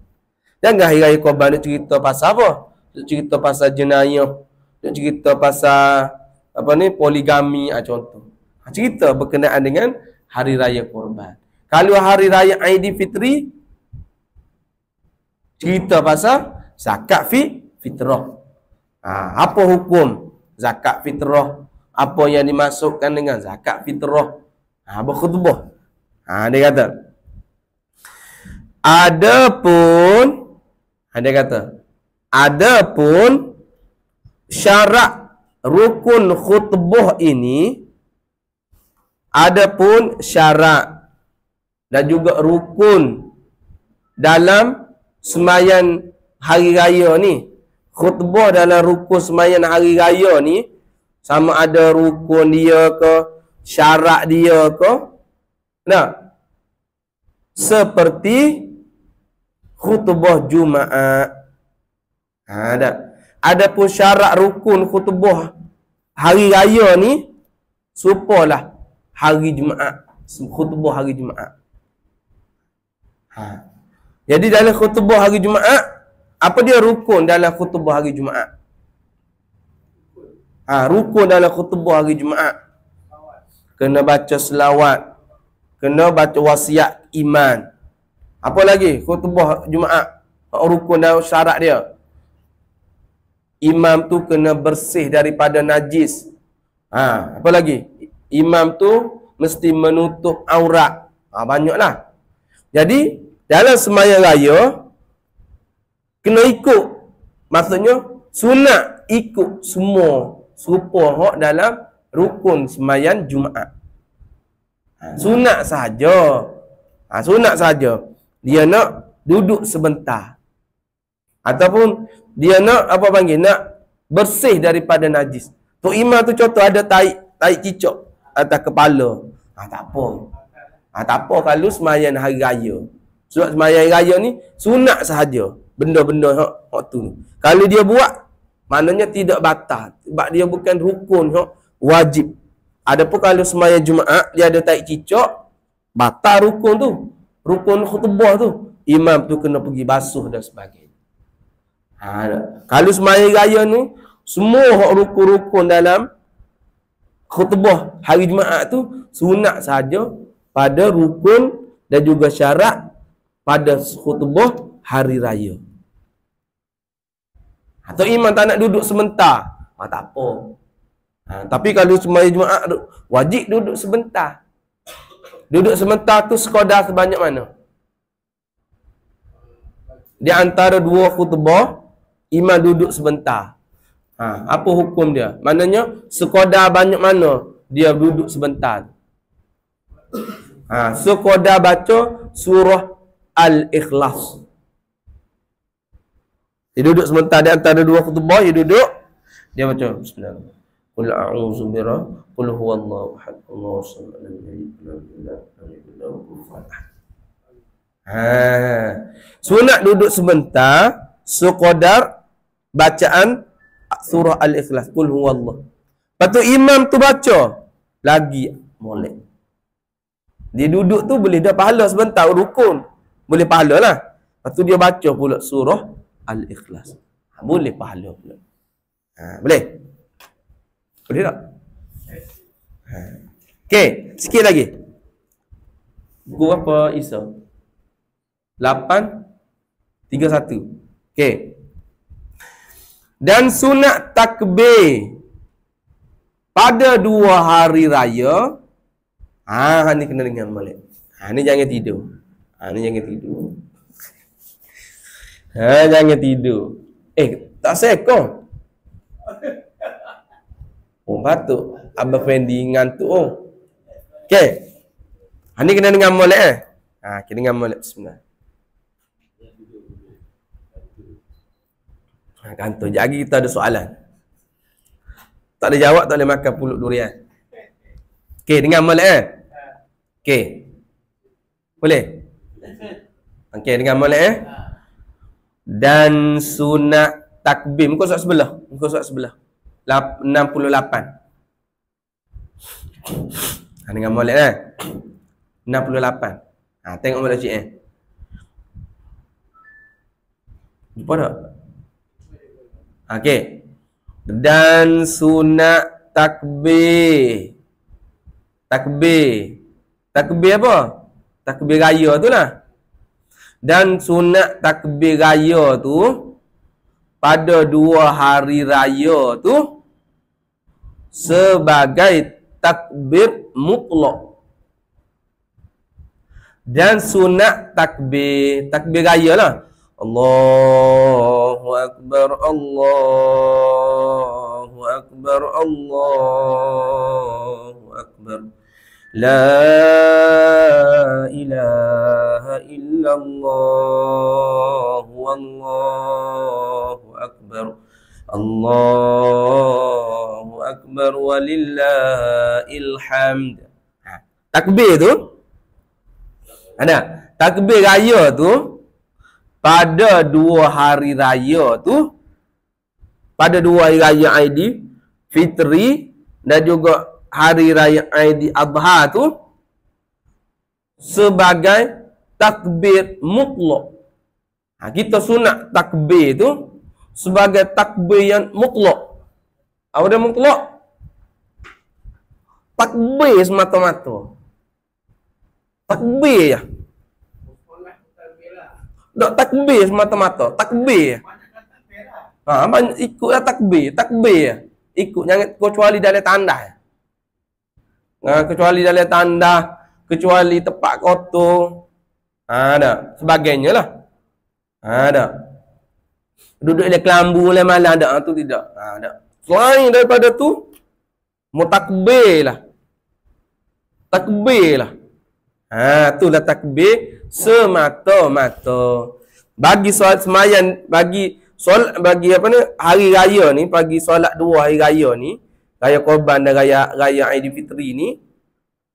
Jangan hari raya korban nak cerita pasal apa? Nak cerita pasal jenayah, nak cerita pasal poligami, contoh. Cerita berkenaan dengan hari raya korban. Kalau hari raya Aidilfitri, cerita pasal zakat fitrah. Apa hukum zakat fitrah? Apa yang dimasukkan dengan zakat fitrah? Berkhutbah. Dia kata, adapun syarat rukun khutbah ini, adapun syarat dan juga rukun dalam sembahyang hari raya ni, khutbah dalam rukun sembahyang hari raya ni, sama ada rukun dia ke, syarat dia ke, seperti khutbah Jumaat. Adapun syarat rukun khutbah hari raya ni, supalah hari Jumaat, khutbah hari Jumaat. Jadi dalam khutbah hari Jumaat, apa dia rukun dalam khutbah hari Jumaat? Rukun dalam khutbah hari Jumaat, kena baca selawat, kena baca wasiat iman. Apa lagi khutbah Jumaat? Rukun dan syarat dia, imam tu kena bersih daripada najis. Apa lagi? Imam tu mesti menutup aurat. Banyaklah. Jadi dalam sembahyang raya kena ikut, maksudnya sunat ikut semua serupa hak dalam rukun sembahyang Jumaat. Sunat saja. Sunat saja. Dia nak duduk sebentar, ataupun dia nak nak bersih daripada najis. Tok imam tu contoh ada taik cicak atas kepala. Tak apa. Tak apa kalau sembahyang hari raya. Sebab sembahyang hari raya ni sunat sahaja. Benda-benda hak tu. Kalau dia buat, maknanya tidak batal. Sebab dia bukan rukun hak wajib. Adapun kalau sembahyang Jumaat dia ada taik cicak, batal rukun tu. Rukun khutbah tu, imam tu kena pergi basuh dan sebagainya. Kalau sembahyang raya ni, semua hak rukun-rukun dalam khutbah hari Jumaat tu sunat saja pada rukun dan juga syarat pada khutbah hari raya. Atau imam tak nak duduk sebentar, tak apa. Tapi kalau sembahyang Jumaat wajib duduk sebentar. Duduk sebentar tu sekadar sebanyak mana? Di antara dua khutbah, imam duduk sebentar. Apa hukum dia? Maknanya sekadar banyak mana dia duduk sebentar. Sekadar baca surah Al-Ikhlas. Dia duduk sebentar di antara dua khutbah, dia duduk, dia baca bismillah. Qul a'udzu birabbil qul huwallahu ahad Allahu samad lam yalid walam yulad walam yakul lahu kufuwan ahad. Sunat duduk sebentar sekadar bacaan surah Al-Ikhlas, qul huwallahu. Lepas tu imam tu baca lagi boleh. Dia duduk tu boleh dah pahala sebentar, rukun. Boleh pahala lah. Lepas tu dia baca pula surah Al-Ikhlas. Boleh pahala pula. Boleh? Boleh tak? Okey, sikit lagi. Buku apa Isa? 831. Okey. Dan sunat takbir pada 2 hari raya. Ni kena dengar molek. Ni jangan tidur. Ni jangan tidur. Jangan tidur. Tak sekong. Batuk. Abang Fendi ngantuk. Okey. Ni kena dengar molek kena dengar molek sebenarnya. Kantor. Jadi kita ada soalan. Tak ada jawab, tak boleh makan pulut durian. Okey, dengar molek Okey. Boleh? Okey, dengar molek Dan sunat takbir. Muka surat sebelah. 68. Dengar molek 68. Tengok molek cik Jumpa tak? Okey. Dan sunat takbir. Takbir apa? Takbir raya tu lah. Dan sunat takbir raya tu pada 2 hari raya tu sebagai takbir mutlak. Dan sunat takbir raya lah. Allahu Akbar, Allahu Akbar, Allahu Akbar. La ilaha illallah, wallahu akbar. Allahu Akbar walillahil hamd. Takbir tu ada. Takbir raya tu pada 2 hari raya tu, pada 2 hari raya Aidilfitri dan juga hari raya Aidiladha tu sebagai takbir mutlak. Kita sunat takbir tu sebagai takbir yang mutlak. Apa dia mutlak? Takbir semata-mata. Takbir je. Tak takbir semata-mata. Takbir. Ikutlah takbir. Takbir. Ikut. Jangan kecuali dalam tanda. Kecuali dalam tanda. Kecuali tempat kotor. Ada. Sebagainya lah. Ada. Duduk di kelambu oleh malam ada. Tu tidak. Ada. Selain daripada tu, mutakbir lah. Takbir lah. Itulah takbir semata-mata. Bagi solat semayan, bagi apa ni, hari raya ni, bagi solat 2 hari raya ni, raya Korban dan raya Aidilfitri ni,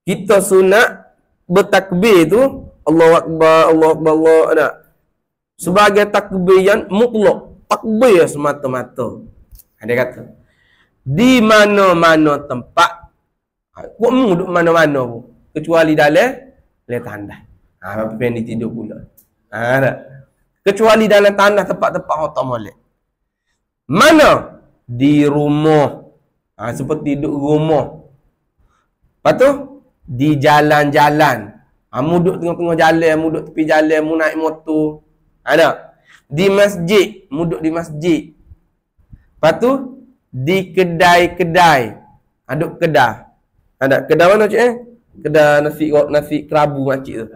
kita sunat bertakbir tu Allahu Akbar, Allahu Akbar, Allah ada. Sebagai takbir yang mutlak, takbir semata-mata. Dia kata, di mana-mana tempat, kamu duduk mana-mana pun, kecuali dalam tanda. Apa yang tidur pula. Kecuali dalam tanah tempat-tempat hotak molek. Mana? Di rumah. Seperti duduk rumah. Lepas tu, di jalan-jalan. Mu duduk tengah-tengah jalan, mu duduk tepi jalan, mu naik motor. Ada. Di masjid, mu duduk di masjid. Lepas tu, di kedai-kedai. Duduk kedai. Ada. Kedai mana cik Kedai nasi kerabu makcik tu.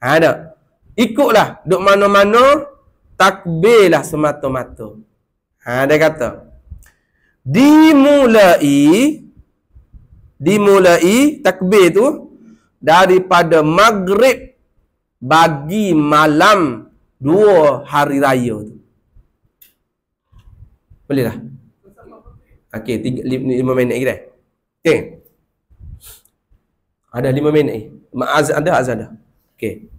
Ada. Ikutlah. Duk mana-mana, takbirlah semata-mata. Dia kata, dimulai takbir tu daripada maghrib bagi malam 2 hari raya tu. Boleh dah? Okey, 5 minit lagi dah. Okey. Ada 5 minit. Azan dah. Okey.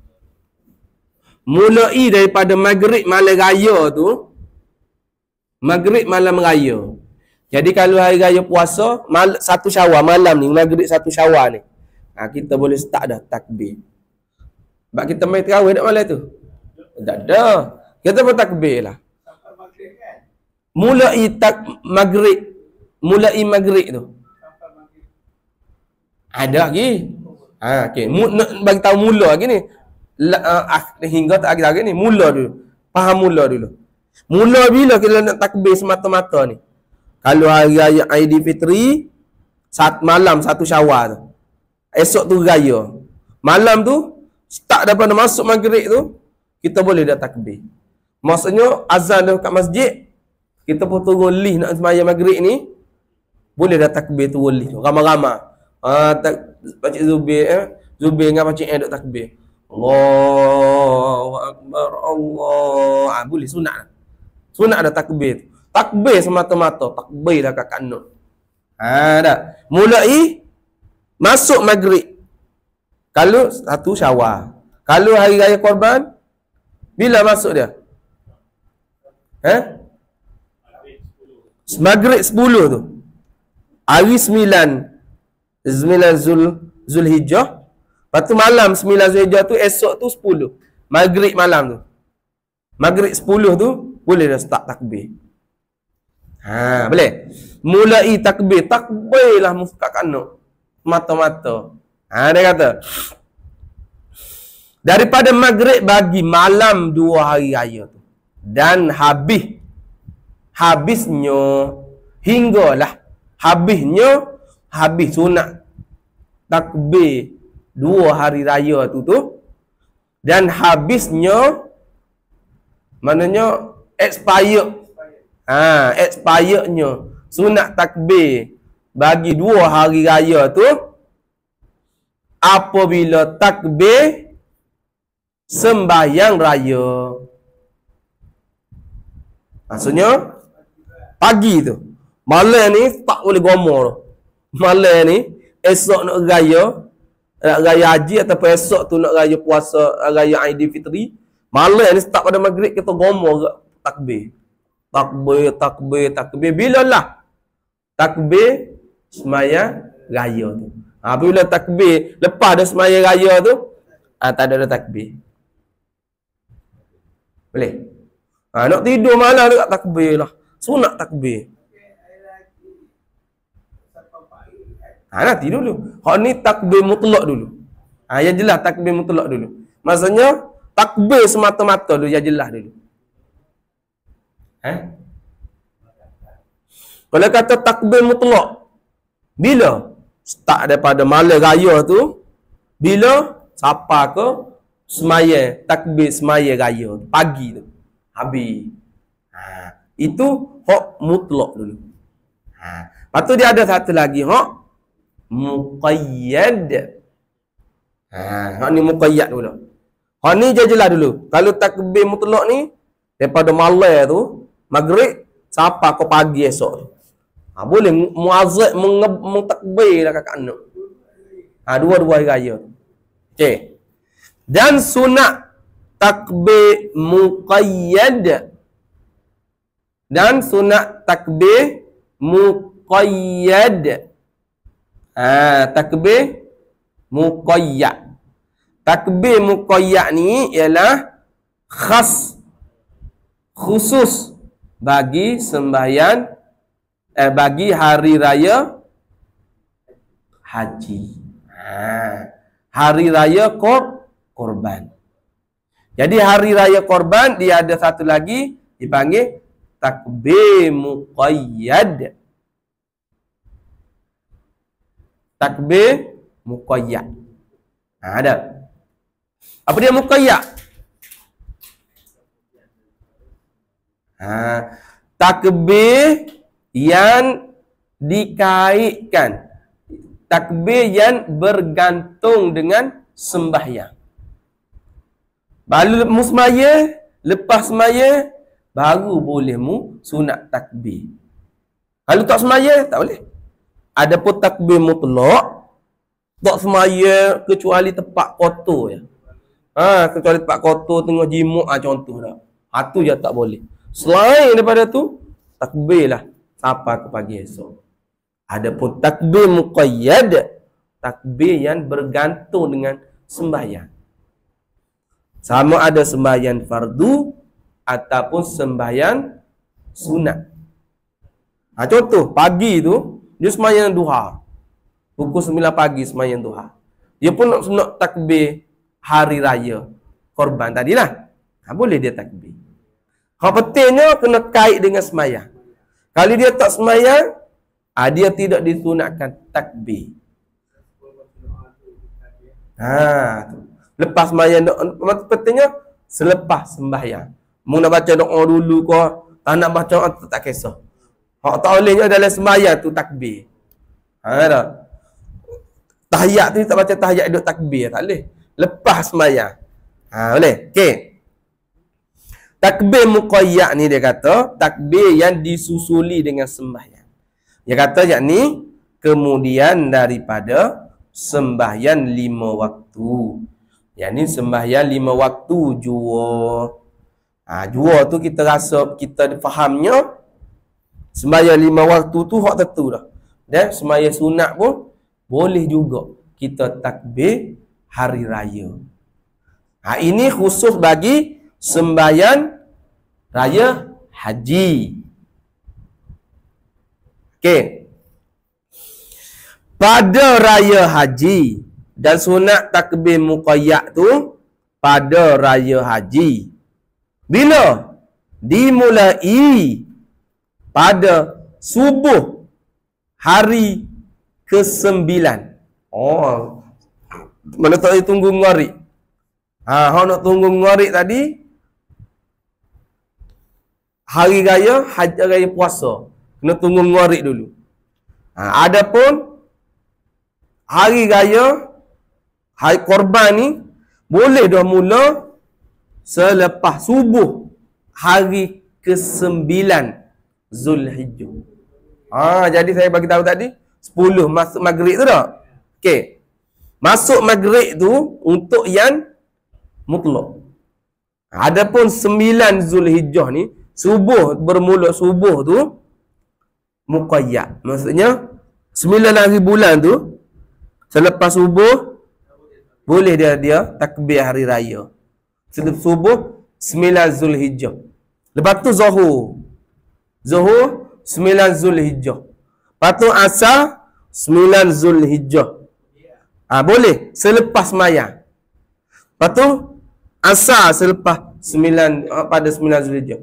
Mulai daripada maghrib malam raya tu, maghrib malam raya. Jadi kalau hari raya puasa, 1 Syawal malam ni, maghrib 1 Syawal ni, kita boleh start dah takbir. Sebab kita main tarawih dak malam tu? Tak ada. Kita pun takbir lah. Mulai maghrib tu. Ada lagi. Okey. Nak bagi tahu mula lagi ni. Hingga tak lagi ni. Mula dulu. Faham mula dulu. Mula bila kita nak takbir semata-mata ni? Kalau hari raya Aidilfitri, malam 1 Syawal tu. Esok tu raya. Malam tu, start daripada masuk maghrib tu, kita boleh dah takbir. Maksudnya, azan dah kat masjid, kita pun turun lift nak sembahyang maghrib ni, boleh dah takbir turun lift tu. Ramai-ramai. Pakcik Zubir, Zubir dengan Pakcik duk takbir. Allahu Akbar, Allah. Boleh, sunat dah. Sunat dah takbir tu. Takbir semata-mata, takbir dah kat kanut. Dah. Mulai masuk maghrib. Kalau 1 Syawal. Kalau hari raya Korban, bila masuk dia? Maghrib 10 tu. Hari 9 Zulhijjah. Lepas tu malam 9 Zulhijjah tu, esok tu 10. Maghrib malam tu. Maghrib 10 tu, boleh dah start takbir. Boleh. Mulai takbir. Takbirlah muka kanuk. Mata-mata. Dia kata. Daripada maghrib bagi malam 2 hari raya tu. Dan habisnya hinggalah habis sunat takbir 2 hari raya tu dan habisnya maknanya expirednya sunat takbir bagi 2 hari raya tu apabila takbir sembahyang raya. Maksudnya pagi tu. Malam ni tak boleh gomor. Malam ni esok nak raya haji ataupun esok tu nak raya puasa raya Aidilfitri. Malam ni start pada maghrib kita gomor takbir. Takbir. Bila lah takbir sembahyang raya tu. Bila takbir lepas dah sembahyang raya tu tak ada takbir. Boleh? Nak tidur malam dekat takbir lah. Sunat takbir. Nanti dulu. Hak ni takbir mutlak dulu. Yang jelas takbir mutlak dulu. Maksudnya takbir semata-mata dulu yang jelas dulu. Kalau kata takbir mutlak, bila? Start daripada malam raya tu, bila siapa ke semaya takbir semaya raya pagi tu. Habis. Itu hak mutlak dulu. Lepas tu dia ada satu lagi hak muqayyad. Hak ni muqayyad dulu. Hak ni je jelas dulu. Kalau takbir mutlak ni daripada malam tu maghrib sampai ke pagi esok. Boleh muazzin mentakbir lah kakak anak. Dua-dua hari raya. Okey. Dan sunat takbir muqayyad. Dan sunat takbir muqayyad. Takbir muqayyad. Takbir muqayyad ni ialah khusus bagi sembahyang bagi hari raya haji. Hari raya korban. Jadi hari raya korban dia ada satu lagi dipanggil takbir muqayyad. Takbir muqayyad. Ada. Apa dia muqayyad? Takbir yang dikaitkan. Takbir yang bergantung dengan sembahyang. Baru semaya, lepas semaya, baru boleh sunat takbir. Kalau tak semaya, tak boleh. Adapun takbir mutlak, tak semaya kecuali tempat kotor je. Kecuali tempat kotor tengah jimuk contoh dah. Tu je tak boleh. Selain daripada tu, takbirlah sampai ke pagi esok. Adapun takbir muqayyad, takbir yang bergantung dengan sembahyang. Sama ada sembahyang fardu ataupun sembahyang sunat. Contoh, pagi tu, dia sembahyang duha. Pukul 9 pagi sembahyang duha. Dia pun nak takbir hari raya korban tadilah. Boleh dia takbir. Hak pentingnya kena kait dengan semayang. Kalau dia tak semayang, dia tidak disunatkan takbir. Lepas semayang, pentingnya selepas sembahyang. Mu nak baca doa dulu ke, tak nak baca doa tak kisah. Hak tak bolehnya dalam sembahyang tu takbir. Dah. Tahiyat tu tak baca tahiyat duduk takbir, tak boleh. Lepas sembahyang. Boleh. Okey. Takbir muqayyad ni dia kata, takbir yang disusuli dengan sembahyang. Dia kata yakni kemudian daripada sembahyang 5 waktu. Yakni sembahyang 5 waktu jua. Jua tu kita rasa kita fahamnya sembahyang 5 waktu tu hak tentu dah. Dan sembahyang sunat pun boleh juga kita takbir hari raya. Ini khusus bagi sembahyang raya haji. Okey. Pada raya haji dan sunat takbir muqayyad tu pada raya haji. Bila? Dimulai pada subuh hari ke-9. Mana tak tunggu ngorek. Hang nak tunggu ngorek tadi hari raya haji, raya puasa. Kena tunggu ngorek dulu. Adapun hari raya hari korban ni boleh dah mula selepas subuh hari ke-9 Zulhijjah. Jadi saya bagi tahu tadi 10 masuk maghrib tu dah. Okey. Masuk maghrib tu untuk yang mutlak. Adapun 9 Zulhijjah ni subuh, bermula subuh tu muqayyad. Maksudnya 9 hari bulan tu selepas subuh boleh dia takbir hari raya. Selepas subuh 9 Zulhijjah. Lepas tu Zuhur 9 Zulhijjah. Lepas tu Asar 9 Zulhijjah. Boleh selepas sembahyang. Lepas tu Asar selepas 9 pada 9 Zulhijjah.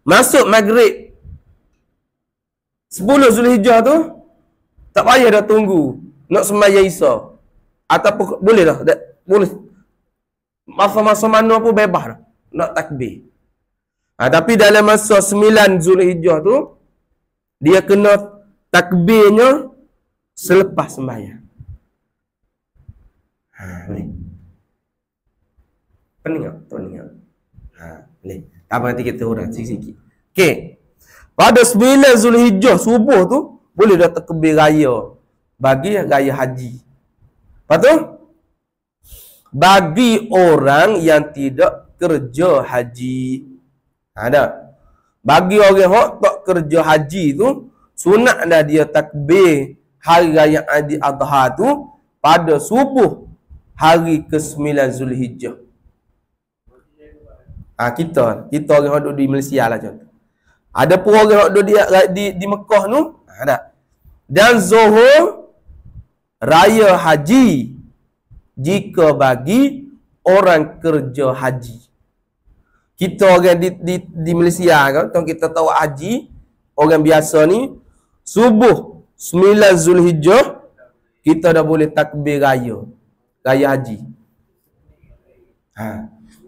Masuk maghrib 10 Zulhijjah tu tak payah dah tunggu nak sembahyang Isya. Ataupun boleh dah, boleh. Masa-masa mana pun bebas dah nak takbir. Tapi dalam masa 9 Zulhijjah tu dia kena takbirnya selepas sembahyang. Boleh. Pening tak? Pening tak? Boleh. Apa nanti kita urang sikit-sikit. Okey. Pada 9 Zulhijjah subuh tu boleh dah takbir raya bagi raya haji. Lepas tu bagi orang yang tidak kerja haji. Ada. Bagi orang yang tak kerja haji tu sunat dah dia takbir hari raya Aidil Adha tu pada subuh hari ke-9 Zulhijjah. Kita orang yang duduk di Malaysia lah contoh. Ada pun orang yang duduk di Mekah tu, ada. Dan Zuhur raya haji jika bagi orang kerja haji. Kita orang di Malaysia kan, kita tahu haji, orang biasa ni subuh 9 Zulhijjah kita dah boleh takbir raya haji.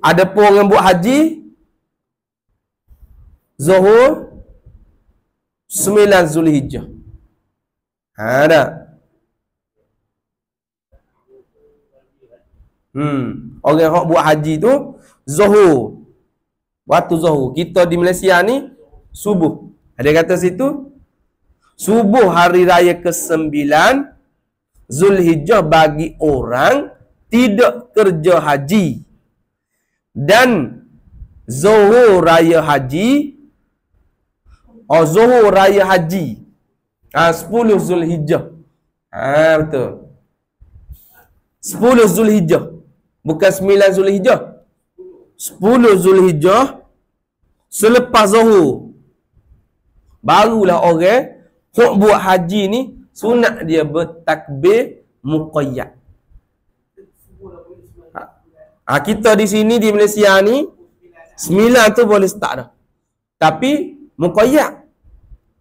Ada pun orang buat haji Zuhur 9 Zulhijjah. Ada. Orang yang buat haji tu Zuhur. Waktu Zuhur. Kita di Malaysia ni subuh. Ada kata situ subuh hari raya ke-9 Zulhijjah bagi orang tidak kerja haji. Dan Zuhur raya haji, Zuhur raya haji 10 Zulhijjah. Betul. 10 Zulhijjah. Bukan 9 Zulhijjah. 10 Zulhijjah selepas Zuhur. Barulah orang yang buat haji ni sunat dia bertakbir muqayyad. Kita di sini di Malaysia ni 9 tu boleh start dah. Tapi muqayyad.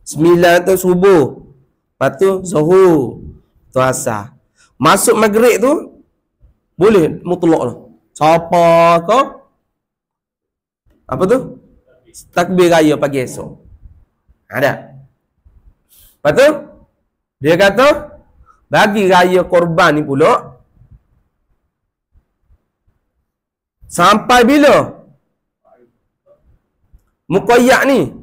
9 tu subuh. Lepas tu zuhur. Tu asar. Masuk maghrib tu boleh mutlak lah. Siapa ke? Apa tu? Takbir raya pagi esok. Ada. Lepas tu dia kata bagi raya korban ni pula sampai bila? Muqayyad ni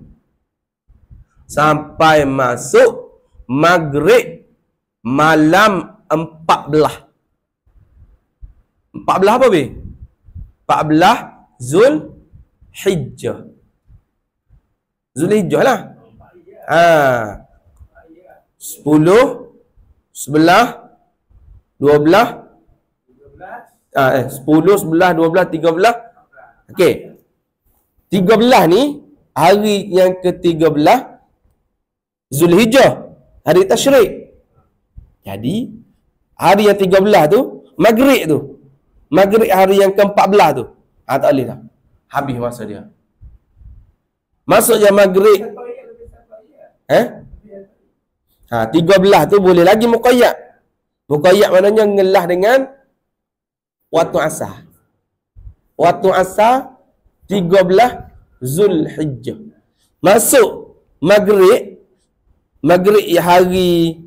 sampai masuk maghrib malam 14. 14 apa be? 14 Zulhijjah. Zulhijjah lah. 10, 11, 12, 10, 11, 12, 13. Okey. 13 ni hari yang ke-13 Zulhijjah, hari tasyrik. Jadi hari yang 13 tu maghrib tu. Maghrib hari yang ke-14 tu. Tak boleh dah. Habis masa dia. Masuk je maghrib. 13 tu boleh lagi muqayyad. Muqayyad maknanya ngelah dengan waktu asar. Waktu asar 13 Zulhijjah. Masuk maghrib hari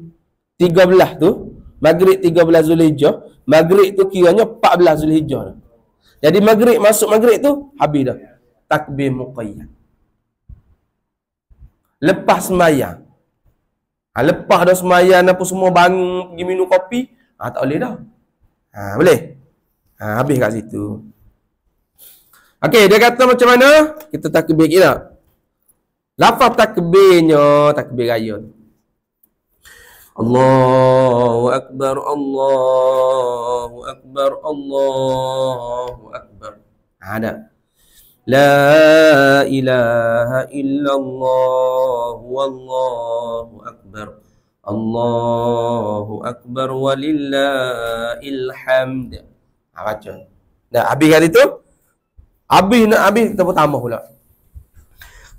13 tu, maghrib 13 Zulhijjah, maghrib tu kiranya 14 Zulhijjah. Jadi maghrib masuk maghrib tu habis dah. Takbir muqayyad. Lepas sembahyang. Lepas dah sembahyang apa semua bangun pergi minum kopi, tak boleh dah. Boleh? Habis kat situ. Okey, dia kata macam mana? Kita takbir kita. Lafaz takbirnya, takbir raya. Allahu Akbar, Allahu Akbar, Allahu Akbar. Ada. La ilaha illallah wallahu akbar. Allahu akbar walillahil hamd. Baca. Dah habis kali tu? Habis kita pun tambah pula.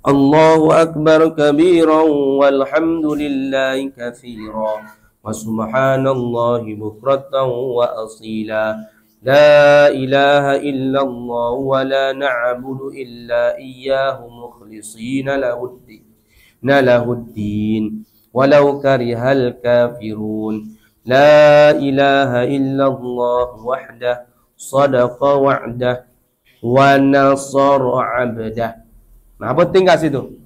Allahu akbar kabiran walhamdulillahi katsiran wa subhanallahi bukratan wa asila. La ilaha illallah wa la na'budu illa iyyahu mukhlishina lahuddin walau karihal kafirun. La ilaha illallah wahdah sadaqa wa'dah wa nasara 'abdah. Apa tinggal situ?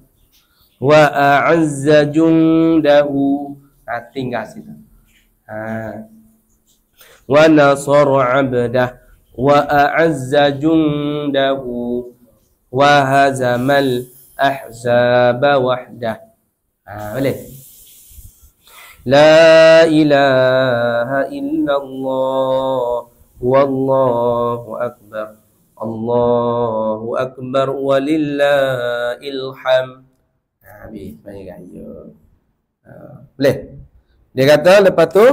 Wa a'azza jundahu. Tinggal situ. Wa nasara 'abdah wa a'azza jundahu wa hazamal ahzaba wahdah. Boleh. La ilaha illallah wallahu akbar. Allahu akbar walillahil hamd. Habis main raya. Boleh. Dia kata lepas tu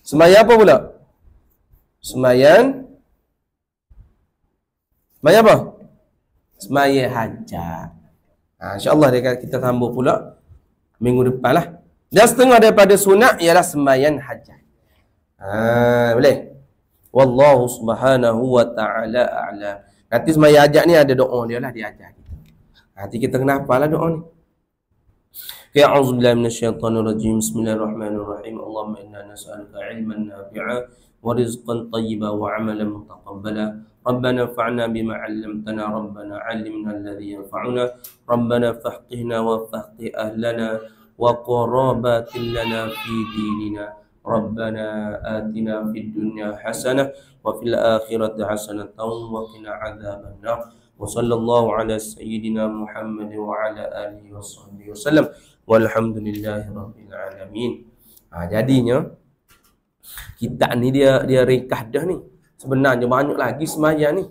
sembahyang apa pula? Sembahyang apa? Sembahyang hajat. InsyaAllah kita sambung pula minggu depan lah. Dan setengah daripada sunat ialah sembahyang hajat. Boleh? Wallahu subhanahu wa ta'ala a'lam. Nanti sembahyang hajat ni ada doa dia lah, dia ajar kita. Nanti kita kena hafal lah doa ni. Ya a'udzubillahi minasyaitonir rajim. Bismillahirrahmanirrahim. Allahumma inna nas'aluka 'ilman nafi'a wa rizqan thayyiban wa 'amalan mutaqabbala. Rabbana fa'na bima 'allamtana, Rabbana 'allimna alladhi yanfa'una, Rabbana faqihna wa faqih ahlana wa qarabatin lana fi dinina. Rabbana atina fid dunya hasanah wa fil akhirati hasanah wa qina 'adzabannar. Wa sallallahu ala sayyidina Muhammad wa ala alihi washabbihi wasallam. Walhamdulillahi rabbil alamin. Jadinya kitab ni dia ringkas dah ni. Sebenarnya banyak lagi sembahyang ni.